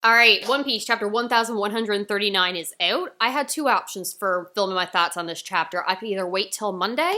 All right, One Piece chapter 1139 is out. I had two options for filming my thoughts on this chapter. I could either wait till Monday,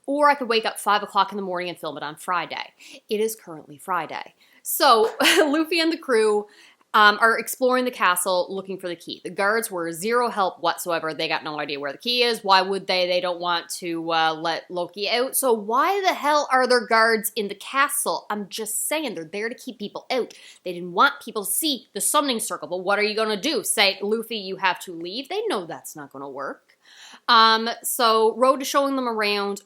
or I could wake up 5 o'clock in the morning and film it on Friday. It is currently Friday. So, Luffy and the crew are exploring the castle looking for the key. The guards were zero help whatsoever. They got no idea where the key is. Why would they? They don't want to let Loki out. So why the hell are there guards in the castle? I'm just saying, they're there to keep people out. They didn't want people to see the summoning circle. But what are you going to do? Say, Luffy, you have to leave? They know that's not going to work. So Road is showing them around.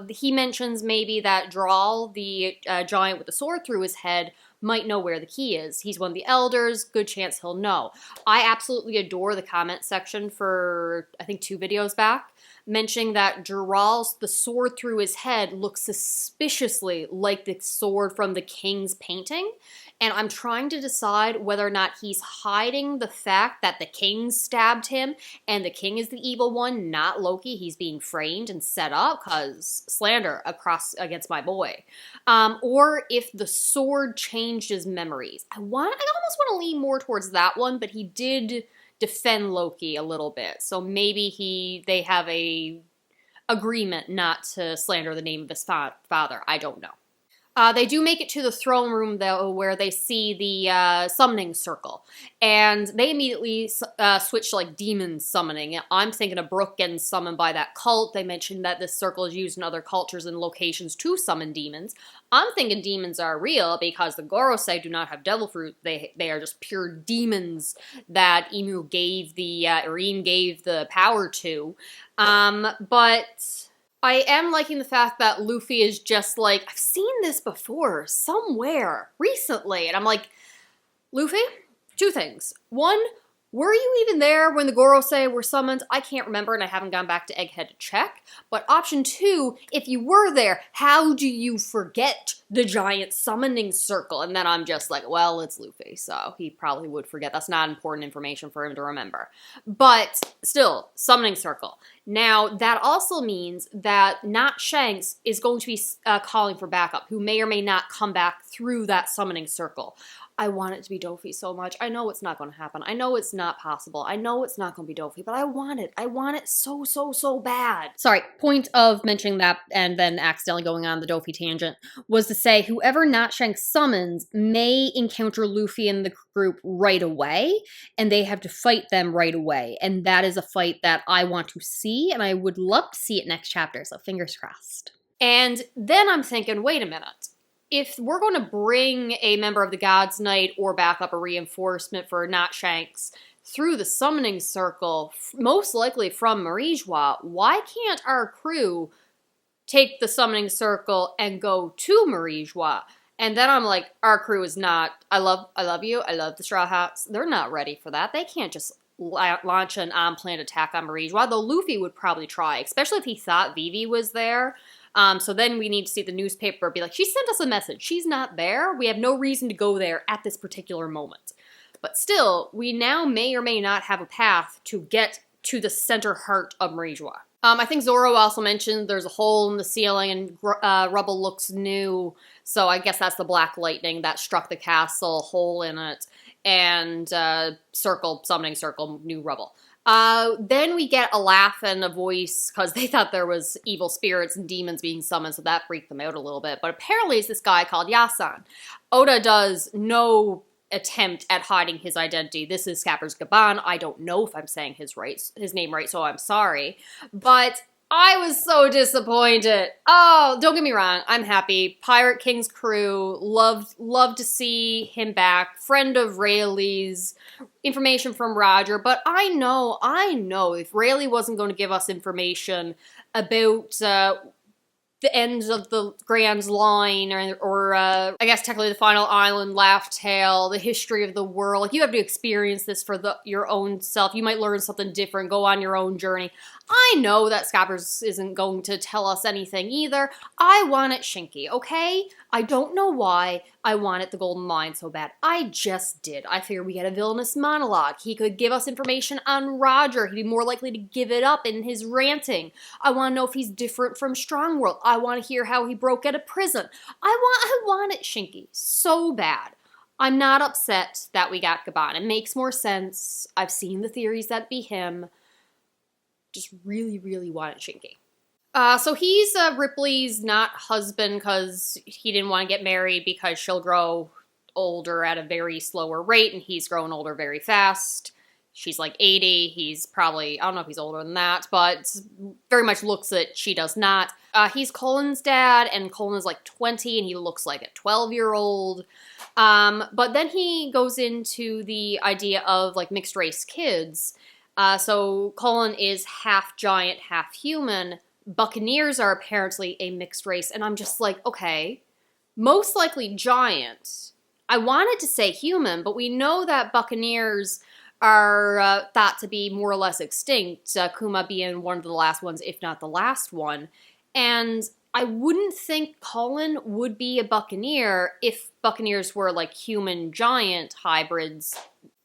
He mentions maybe that Jarul, the giant with the sword through his head, might know where the key is. He's one of the elders, good chance he'll know. I absolutely adore the comment section for, I think, 2 videos back, mentioning that Jarul's, the sword through his head, looks suspiciously like the sword from the king's painting. And I'm trying to decide whether or not he's hiding the fact that the king stabbed him and the king is the evil one, not Loki. He's being framed and set up because slander against my boy. Or if the sword changed his memories. I almost want to lean more towards that one, but he did defend Loki a little bit. So maybe they have a agreement not to slander the name of his father. I don't know. They do make it to the throne room, though, where they see the summoning circle. And they immediately switch to, like, demon summoning. I'm thinking of Brook getting summoned by that cult. They mentioned that this circle is used in other cultures and locations to summon demons. I'm thinking demons are real because the Gorosei do not have devil fruit. They are just pure demons that Imu gave Irene gave the power to. But I am liking the fact that Luffy is just like, I've seen this before somewhere recently. And I'm like, Luffy, 2 things. One, were you even there when the Gorosei were summoned? I can't remember, and I haven't gone back to Egghead to check. But option 2, if you were there, how do you forget the giant summoning circle? And then I'm just like, well, it's Luffy, so he probably would forget. That's not important information for him to remember. But still, summoning circle. Now, that also means that Not Shanks is going to be calling for backup, who may or may not come back through that summoning circle. I want it to be Dofi so much. I know it's not going to happen. I know it's not possible. I know it's not going to be Dofi, but I want it. I want it so, so, so bad. Sorry, point of mentioning that and then accidentally going on the Dofi tangent was to say whoever Not Shanks summons may encounter Luffy and the group right away, and they have to fight them right away. And that is a fight that I want to see, and I would love to see it next chapter, so fingers crossed. And then I'm thinking, wait a minute. If we're going to bring a member of the God's Knight or backup or reinforcement for Not Shanks through the summoning circle, most likely from Marijwa, why can't our crew take the summoning circle and go to Marijwa? And then I'm like, our crew is not, I love you, I love the Straw Hats. They're not ready for that. They can't just launch an on-planned attack on Marijwa, though Luffy would probably try, especially if he thought Vivi was there. So then we need to see the newspaper be like, she sent us a message. She's not there. We have no reason to go there at this particular moment. But still, we now may or may not have a path to get to the center heart of Marijwa. I think Zoro also mentioned there's a hole in the ceiling and rubble looks new. So I guess that's the black lightning that struck the castle, hole in it, and summoning circle, new rubble. Then we get a laugh and a voice because they thought there was evil spirits and demons being summoned, so that freaked them out a little bit. But apparently it's this guy called Yasan. Oda does no attempt at hiding his identity. This is Scapper's Gaban. I don't know if I'm saying his name right, so I'm sorry. But I was so disappointed. Oh, don't get me wrong. I'm happy. Pirate King's crew. Love to see him back. Friend of Rayleigh's. Information from Roger. But I know if Rayleigh wasn't going to give us information about the end of the Grand Line, or I guess technically the final island, Laugh Tale, the history of the world. Like, you have to experience this for your own self. You might learn something different, go on your own journey. I know that Scabbers isn't going to tell us anything either. I want it Shinky, okay? I don't know why I wanted the Golden Mine so bad. I just did. I figured we get a villainous monologue. He could give us information on Roger. He'd be more likely to give it up in his ranting. I want to know if he's different from Strongworld. I want to hear how he broke out of prison. I want it Shinky so bad. I'm not upset that we got Gaban. It makes more sense. I've seen the theories that be him. Just really, really wanted Shinki. So he's Ripley's not husband because he didn't want to get married because she'll grow older at a very slower rate and he's growing older very fast. She's like 80. He's probably, I don't know if he's older than that, but very much looks that she does not. He's Colin's dad, and Colin is like 20, and he looks like a 12-year-old. But then he goes into the idea of like mixed race kids. So Colin is half giant, half human. Buccaneers are apparently a mixed race, and I'm just like, okay, most likely giant. I wanted to say human, but we know that Buccaneers are thought to be more or less extinct, Kuma being one of the last ones, if not the last one. And I wouldn't think Colin would be a Buccaneer if Buccaneers were like human giant hybrids,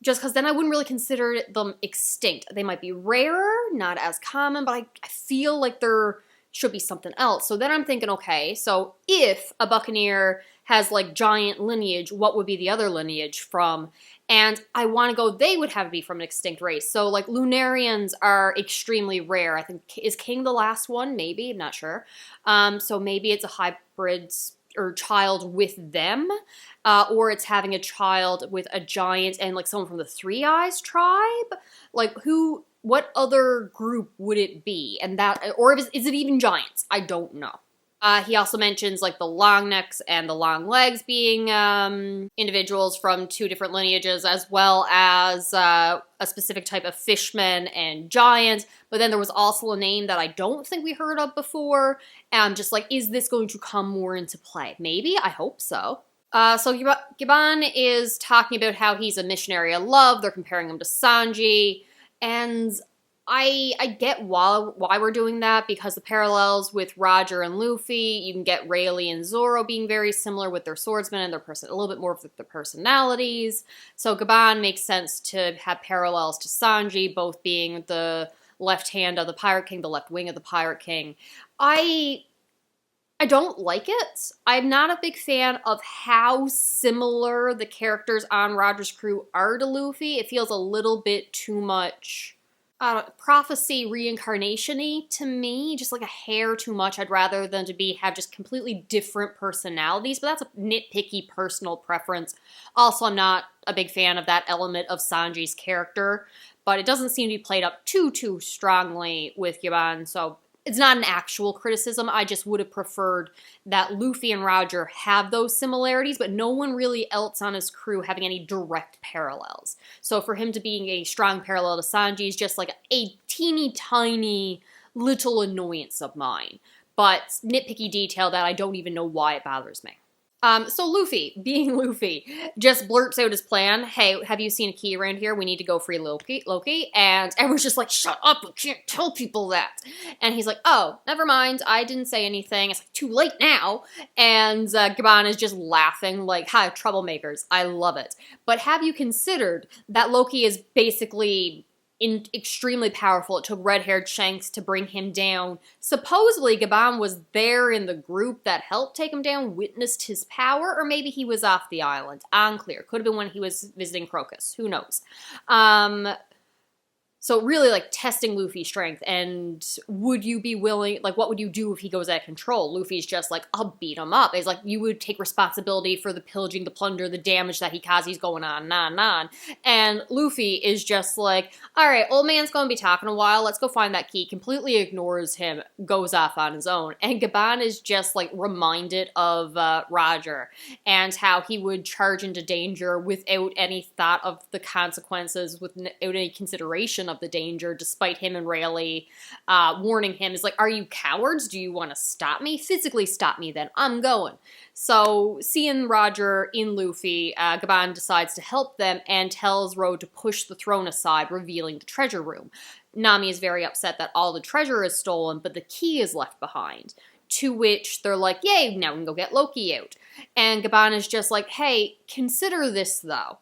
just because then I wouldn't really consider them extinct. They might be rarer, not as common, but I feel like there should be something else. So then I'm thinking, okay, so if a Buccaneer has like giant lineage, what would be the other lineage from? And I want to go, they would have to be from an extinct race. So like Lunarians are extremely rare. I think, is King the last one? Maybe, I'm not sure. So maybe it's a hybrid or child with them, or it's having a child with a giant and like someone from the Three Eyes tribe. Like what other group would it be? And that, or is it even giants? I don't know. He also mentions like the long necks and the long legs being individuals from two different lineages, as well as a specific type of fishman and giant. But then there was also a name that I don't think we heard of before. And I'm just like, is this going to come more into play? Maybe, I hope so. So Gaban is talking about how he's a missionary of love. They're comparing him to Sanji. And I get why we're doing that, because the parallels with Roger and Luffy, you can get Rayleigh and Zoro being very similar with their swordsmen and their a little bit more with their personalities. So Gaban makes sense to have parallels to Sanji, both being the left hand of the Pirate King, the left wing of the Pirate King. I don't like it. I'm not a big fan of how similar the characters on Roger's crew are to Luffy. It feels a little bit too much prophecy reincarnation-y to me, just like a hair too much. I'd rather than to have just completely different personalities, but that's a nitpicky personal preference. Also, I'm not a big fan of that element of Sanji's character, but it doesn't seem to be played up too strongly with Gaban, so it's not an actual criticism. I just would have preferred that Luffy and Roger have those similarities, but no one really else on his crew having any direct parallels. So for him to being a strong parallel to Sanji is just like a teeny tiny little annoyance of mine. But nitpicky detail that I don't even know why it bothers me. So Luffy, being Luffy, just blurts out his plan. Hey, have you seen a key around here? We need to go free Loki. And everyone's just like, shut up, you can't tell people that. And he's like, oh, never mind, I didn't say anything. It's like, too late now. And Gaban is just laughing like, hi, troublemakers. I love it. But have you considered that Loki is basically extremely powerful? It took red-haired Shanks to bring him down. Supposedly, Gaban was there in the group that helped take him down, witnessed his power, or maybe he was off the island. Unclear. Could have been when he was visiting Crocus. Who knows? So really, like, testing Luffy's strength, and would you be willing, like, what would you do if he goes out of control? Luffy's just like, I'll beat him up. It's like, you would take responsibility for the pillaging, the plunder, the damage that he caused. He's going on and on and on. And Luffy is just like, all right, old man's going to be talking a while. Let's go find that key. Completely ignores him, goes off on his own. And Gaban is just, like, reminded of Roger and how he would charge into danger without any thought of the consequences, without any consideration of the danger, despite him and Rayleigh warning him. Is like, are you cowards? Do you want to stop me? Physically stop me then. I'm going. So seeing Roger in Luffy, Gaban decides to help them and tells Road to push the throne aside, revealing the treasure room. Nami is very upset that all the treasure is stolen, but the key is left behind. To which they're like, yay, now we can go get Loki out. And Gaban is just like, hey, consider this though.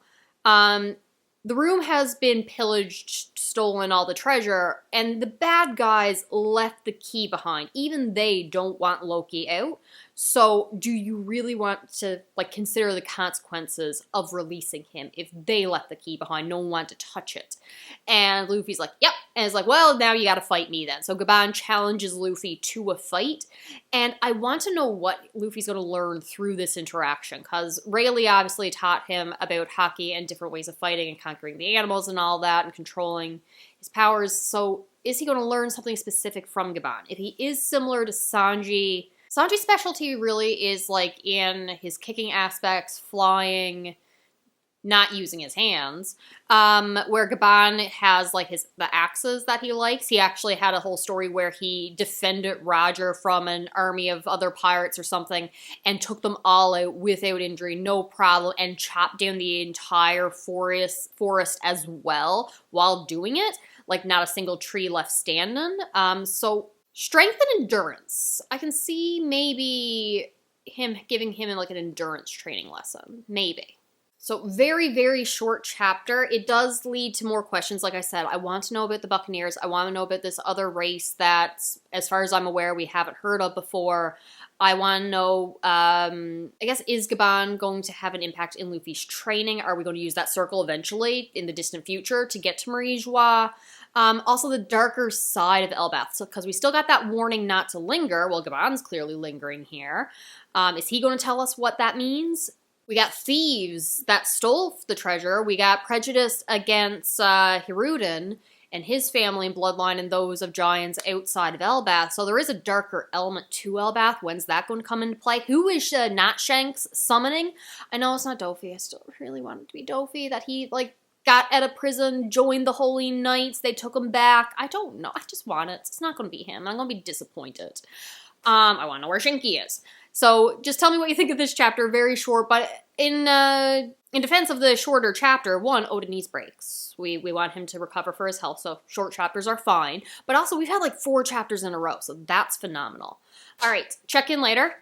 The room has been pillaged, stolen all the treasure, and the bad guys left the key behind. Even they don't want Loki out. So do you really want to like consider the consequences of releasing him if they left the key behind? No one wanted to touch it. And Luffy's like, yep. And it's like, well, now you got to fight me then. So Gaban challenges Luffy to a fight. And I want to know what Luffy's going to learn through this interaction, because Rayleigh obviously taught him about haki and different ways of fighting and conquering the animals and all that and controlling his powers. So is he going to learn something specific from Gaban? If he is similar to Sanji, Sanji's specialty really is like in his kicking aspects, flying, not using his hands, where Gaban has like the axes that he likes. He actually had a whole story where he defended Roger from an army of other pirates or something and took them all out without injury, no problem, and chopped down the entire forest as well while doing it. Like not a single tree left standing. So strength and endurance. I can see maybe him giving him like an endurance training lesson. Maybe. So very, very short chapter. It does lead to more questions. Like I said, I want to know about the Buccaneers. I want to know about this other race that, as far as I'm aware, we haven't heard of before. I want to know, I guess, is Gaban going to have an impact in Luffy's training? Are we going to use that circle eventually in the distant future to get to Marie Joie? Also, the darker side of Elbaf. So, because we still got that warning not to linger. Well, Gaban's clearly lingering here. Is he going to tell us what that means? We got thieves that stole the treasure. We got prejudice against Hiruden and his family and bloodline and those of giants outside of Elbaf. So there is a darker element to Elbaf. When's that going to come into play? Who is Not Shanks summoning? I know it's not Dofi. I still really want it to be Dofi. That he, like, got out of prison, joined the Holy Knights. They took him back. I don't know. I just want it. It's not going to be him. I'm going to be disappointed. I want to know where Shinky is. So just tell me what you think of this chapter. Very short, but in defense of the shorter chapter, one, Oda needs breaks. We want him to recover for his health, so short chapters are fine. But also, we've had like 4 chapters in a row, so that's phenomenal. All right, check in later.